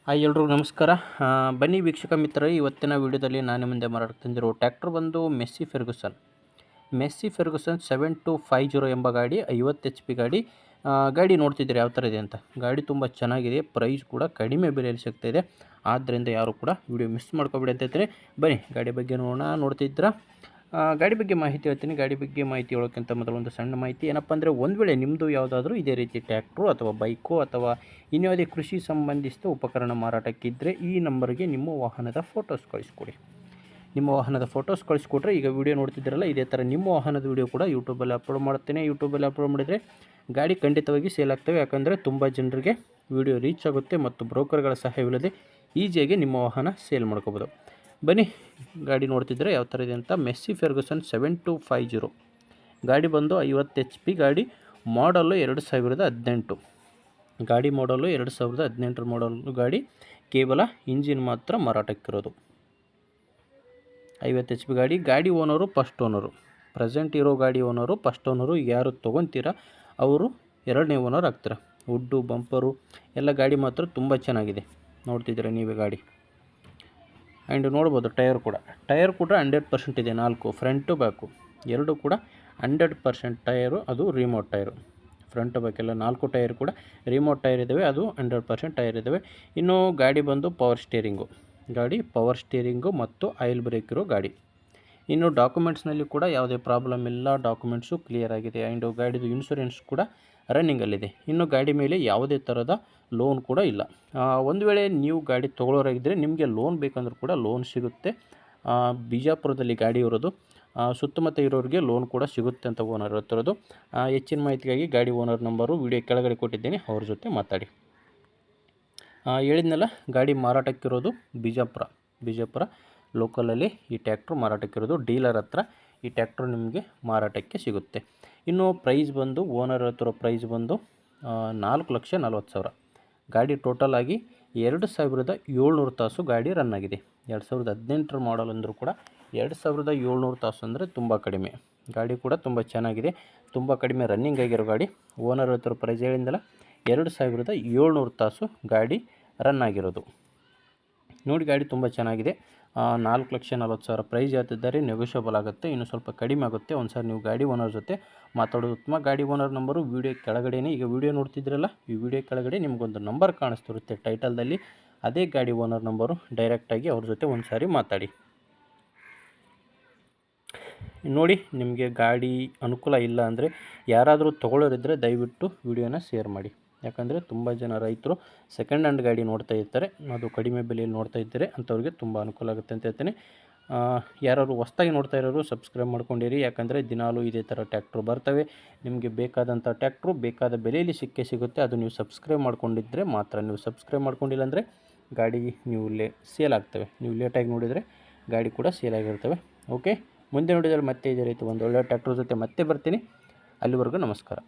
Hi ಎಲ್ರಿಗೂ ನಮಸ್ಕಾರ. ಬನ್ನಿ ವೀಕ್ಷಕ ಮಿತ್ರರೇ, ಇವತ್ತಿನ ವಿಡಿಯೋದಲ್ಲಿ ನಾನು ಮುಂದೆ ಮಾರಾಟಕ್ಕೆ ತಂದಿರೋ ಟ್ರ್ಯಾಕ್ಟರ್ ಬಂದು ಮೆಸ್ಸಿ ಫೆರ್ಗುಸನ್ 7250 ಎಂಬ ಗಾಡಿ 50 HP ಗಾಡಿ. ಗಾಡಿ ನೋಡ್ತಿದ್ದೀರಿ ಯಾವ ಥರ ಇದೆ ಅಂತ. ಗಾಡಿ ತುಂಬ ಚೆನ್ನಾಗಿದೆ, ಪ್ರೈಸ್ ಕೂಡ ಕಡಿಮೆ ಬೆಲೆಯಲ್ಲಿ ಸಿಗ್ತಾಯಿದೆ. ಆದ್ದರಿಂದ ಯಾರು ಕೂಡ ವಿಡಿಯೋ ಮಿಸ್ ಮಾಡ್ಕೊಬೇಡಿ ಅಂತ ಹೇಳ್ತೀನಿ. ಬನ್ನಿ ಗಾಡಿ ಬಗ್ಗೆ ನೋಡ್ತಿದ್ದೀರಾ. ಗಾಡಿ ಬಗ್ಗೆ ಮಾಹಿತಿ ಹೇಳ್ತೀನಿ. ಗಾಡಿ ಬಗ್ಗೆ ಮಾಹಿತಿ ಹೇಳೋಕ್ಕಿಂತ ಮೊದಲು ಒಂದು ಸಣ್ಣ ಮಾಹಿತಿ ಏನಪ್ಪ ಅಂದರೆ, ಒಂದು ವೇಳೆ ನಿಮ್ಮದು ಯಾವುದಾದ್ರೂ ಇದೇ ರೀತಿ ಟ್ರ್ಯಾಕ್ಟ್ರು ಅಥವಾ ಬೈಕು ಅಥವಾ ಇನ್ಯಾವುದೇ ಕೃಷಿ ಸಂಬಂಧಿಸಿದ ಉಪಕರಣ ಮಾರಾಟಕ್ಕಿದ್ದರೆ ಈ ನಂಬರ್ಗೆ ನಿಮ್ಮ ವಾಹನದ ಫೋಟೋಸ್ ಕಳಿಸ್ಕೊಡಿ. ನಿಮ್ಮ ವಾಹನದ ಫೋಟೋಸ್ ಕಳಿಸ್ಕೊಟ್ರೆ, ಈಗ ವಿಡಿಯೋ ನೋಡ್ತಿದ್ದೀರಲ್ಲ, ಇದೇ ಥರ ನಿಮ್ಮ ವಾಹನದ ವಿಡಿಯೋ ಕೂಡ ಯೂಟ್ಯೂಬಲ್ಲಿ ಅಪ್ಲೋಡ್ ಮಾಡ್ತೇನೆ. ಯೂಟ್ಯೂಬಲ್ಲಿ ಅಪ್ಲೋಡ್ ಮಾಡಿದರೆ ಗಾಡಿ ಖಂಡಿತವಾಗಿ ಸೇಲ್ ಆಗ್ತವೆ. ಯಾಕಂದರೆ ತುಂಬ ಜನರಿಗೆ ವಿಡಿಯೋ ರೀಚ್ ಆಗುತ್ತೆ ಮತ್ತು ಬ್ರೋಕರ್ಗಳ ಸಹಾಯವಿಲ್ಲದೆ ಈಸಿಯಾಗಿ ನಿಮ್ಮ ವಾಹನ ಸೇಲ್ ಮಾಡ್ಕೋಬೋದು. ಬನ್ನಿ ಗಾಡಿ ನೋಡ್ತಿದ್ರೆ ಯಾವ ಥರ ಇದೆ ಅಂತ. ಮೆಸ್ಸಿ ಫೆರ್ಗುಸನ್ 7250 ಗಾಡಿ ಬಂದು 50 HP ಗಾಡಿ. ಮಾಡಲ್ಲು 2018 ಗಾಡಿ. ಮಾಡಲ್ಲು 2018 ಮಾಡಲ್ಲು ಗಾಡಿ. ಕೇವಲ ಇಂಜಿನ್ ಮಾತ್ರ ಮಾರಾಟಕ್ಕಿರೋದು. 50 HP ಗಾಡಿ. ಗಾಡಿ ಓನರು ಫಸ್ಟ್ ಓನರು. ಪ್ರೆಸೆಂಟ್ ಇರೋ ಗಾಡಿ ಓನರು ಫಸ್ಟ್ ಓನರು. ಯಾರು ತೊಗೊತೀರ ಅವರು ಎರಡನೇ ಓನರ್ ಆಗ್ತಾರೆ. ವುಡ್ಡು ಬಂಪರು ಎಲ್ಲ ಗಾಡಿ ಮಾತ್ರ ತುಂಬ ಚೆನ್ನಾಗಿದೆ. ನೋಡ್ತಿದ್ದೀರ ನೀವೇ ಗಾಡಿ. ಆ್ಯಂಡ್ ನೋಡ್ಬೋದು ಟೈರ್ ಕೂಡ 100% ಇದೆ. 4 ಫ್ರಂಟು ಬ್ಯಾಕು ಎರಡು ಕೂಡ 100% ಟೈರು. ಅದು ರಿಮೋಟ್ ಟೈರು. ಫ್ರಂಟ್ ಬ್ಯಾಕೆಲ್ಲ 4 ಟೈರ್ ಕೂಡ ರಿಮೋಟ್ ಟೈರ್ ಇದ್ದಾವೆ. ಅದು 100% ಟೈರ್ ಇದ್ದಾವೆ. ಇನ್ನು ಗಾಡಿ ಬಂದು ಪವರ್ ಸ್ಟೇರಿಂಗು ಮತ್ತು ಆಯಿಲ್ ಬ್ರೇಕ್ ಇರೋ ಗಾಡಿ. ಇನ್ನು ಡಾಕ್ಯುಮೆಂಟ್ಸ್ನಲ್ಲಿ ಕೂಡ ಯಾವುದೇ ಪ್ರಾಬ್ಲಮ್ ಇಲ್ಲ. ಡಾಕ್ಯುಮೆಂಟ್ಸು ಕ್ಲಿಯರ್ ಆಗಿದೆ. ಆ್ಯಂಡ್ ಗಾಡಿದು ಇನ್ಶೂರೆನ್ಸ್ ಕೂಡ ರನ್ನಿಂಗಲ್ಲಿದೆ. ಇನ್ನು ಗಾಡಿ ಮೇಲೆ ಯಾವುದೇ ಥರದ ಲೋನ್ ಕೂಡ ಇಲ್ಲ. ಒಂದು ವೇಳೆ ನೀವು ಗಾಡಿ ತೊಗೊಳೋರಾಗಿದ್ದರೆ ನಿಮಗೆ ಲೋನ್ ಬೇಕಂದ್ರೂ ಕೂಡ ಲೋನ್ ಸಿಗುತ್ತೆ. ಬಿಜಾಪುರದಲ್ಲಿ ಗಾಡಿ ಇರೋದು. ಸುತ್ತಮುತ್ತ ಇರೋರಿಗೆ ಲೋನ್ ಕೂಡ ಸಿಗುತ್ತೆ ಅಂತ ಓನರ್ ಹೇಳ್ತಿರೋದು. ಹೆಚ್ಚಿನ ಮಾಹಿತಿಗಾಗಿ ಗಾಡಿ ಓನರ್ ನಂಬರು ವಿಡಿಯೋ ಕೆಳಗಡೆ ಕೊಟ್ಟಿದ್ದೇನೆ, ಅವ್ರ ಜೊತೆ ಮಾತಾಡಿ. ಹೇಳಿದ್ನಲ್ಲ, ಗಾಡಿ ಮಾರಾಟಕ್ಕಿರೋದು ಬಿಜಾಪುರ ಲೋಕಲಲ್ಲಿ ಈ ಟ್ರ್ಯಾಕ್ಟ್ರು ಮಾರಾಟಕ್ಕಿರೋದು. ಡೀಲರ್ ಹತ್ರ ಈ ಟ್ರ್ಯಾಕ್ಟ್ರು ನಿಮಗೆ ಮಾರಾಟಕ್ಕೆ ಸಿಗುತ್ತೆ. ಇನ್ನು ಪ್ರೈಸ್ ಬಂದು ಓನರ್ ಹೇಳ್ತಿರೋ ಪ್ರೈಸ್ ಬಂದು 4,40,000. ಗಾಡಿ ಟೋಟಲ್ ಆಗಿ 2700 ತಾಸು ಗಾಡಿ ರನ್ ಆಗಿದೆ. 2018 ಮಾಡಲ್ ಅಂದರೂ ಕೂಡ 2700 ತಾಸು ಅಂದರೆ ತುಂಬ ಕಡಿಮೆ. ಗಾಡಿ ಕೂಡ ತುಂಬ ಚೆನ್ನಾಗಿದೆ, ತುಂಬ ಕಡಿಮೆ ರನ್ನಿಂಗ್ ಆಗಿರೋ ಗಾಡಿ. ಓನರ್ ಹೇಳ್ತಿರೋ ಪ್ರೈಸ್ ಹೇಳಿಂದಲ್ಲ, 2700 ತಾಸು ಗಾಡಿ ರನ್ ಆಗಿರೋದು. ನೋಡಿ ಗಾಡಿ ತುಂಬ ಚೆನ್ನಾಗಿದೆ. 4,40,000 ಪ್ರೈಸ್ ಹೇಳ್ತಿದ್ದಾರೆ. ನೆಗೋಷಿಯಬಲ್ ಆಗುತ್ತೆ, ಇನ್ನು ಸ್ವಲ್ಪ ಕಡಿಮೆ ಆಗುತ್ತೆ. ಒಂದು ಸಾರಿ ನೀವು ಗಾಡಿ ಓನರ್ ಜೊತೆ ಮಾತಾಡೋದು ಉತ್ತಮ. ಗಾಡಿ ಓನರ್ ನಂಬರು ವಿಡಿಯೋ ಕೆಳಗಡೆನೇ, ಈಗ ವಿಡಿಯೋ ನೋಡ್ತಿದ್ರಲ್ಲ, ಈ ವಿಡಿಯೋ ಕೆಳಗಡೆ ನಿಮಗೊಂದು ನಂಬರ್ ಕಾಣಿಸ್ತಿರುತ್ತೆ ಟೈಟಲ್ದಲ್ಲಿ. ಅದೇ ಗಾಡಿ ಓನರ್ ನಂಬರು. ಡೈರೆಕ್ಟಾಗಿ ಅವ್ರ ಜೊತೆ ಒಂದು ಸಾರಿ ಮಾತಾಡಿ. ನೋಡಿ, ನಿಮಗೆ ಗಾಡಿ ಅನುಕೂಲ ಇಲ್ಲ ಅಂದರೆ, ಯಾರಾದರೂ ತೊಗೊಳ್ಳೋರಿದ್ದರೆ ದಯವಿಟ್ಟು ವಿಡಿಯೋನ ಶೇರ್ ಮಾಡಿ. ಯಾಕಂದರೆ ತುಂಬ ಜನ ರೈತರು ಸೆಕೆಂಡ್ ಹ್ಯಾಂಡ್ ಗಾಡಿ ನೋಡ್ತಾ ಇರ್ತಾರೆ. ಅದು ಕಡಿಮೆ ಬೆಲೆಯಲ್ಲಿ ನೋಡ್ತಾ ಇದ್ದರೆ ಅಂಥವ್ರಿಗೆ ತುಂಬ ಅನುಕೂಲ ಆಗುತ್ತೆ ಅಂತ ಹೇಳ್ತೀನಿ. ಯಾರು ಹೊಸ್ದಾಗಿ ನೋಡ್ತಾ ಇರೋರು ಸಬ್ಸ್ಕ್ರೈಬ್ ಮಾಡ್ಕೊಂಡಿರಿ. ಯಾಕಂದರೆ ದಿನಾಲೂ ಇದೇ ಥರ ಟ್ರ್ಯಾಕ್ಟ್ರು ಬರ್ತವೆ. ನಿಮಗೆ ಬೇಕಾದಂಥ ಟ್ರ್ಯಾಕ್ಟ್ರು ಬೇಕಾದ ಬೆಲೆಯಲ್ಲಿ ಸಿಗುತ್ತೆ. ಅದು ನೀವು ಸಬ್ಸ್ಕ್ರೈಬ್ ಮಾಡ್ಕೊಂಡಿದ್ದರೆ ಮಾತ್ರ. ನೀವು ಸಬ್ಸ್ಕ್ರೈಬ್ ಮಾಡ್ಕೊಂಡಿಲ್ಲ ಅಂದರೆ ಗಾಡಿ ಸೇಲ್ ಆಗ್ತವೆ. ನೀವು ಲೇಟಾಗಿ ನೋಡಿದರೆ ಗಾಡಿ ಕೂಡ ಸೇಲ್ ಆಗಿರ್ತವೆ. ಓಕೆ, ಮುಂದೆ ನೋಡಿದರೆ ಮತ್ತೆ ಇದೇ ರೀತಿ ಒಂದು ಒಳ್ಳೆಯ ಟ್ರ್ಯಾಕ್ಟ್ರ್ ಜೊತೆ ಮತ್ತೆ ಬರ್ತೀನಿ. ಅಲ್ಲಿವರೆಗೂ ನಮಸ್ಕಾರ.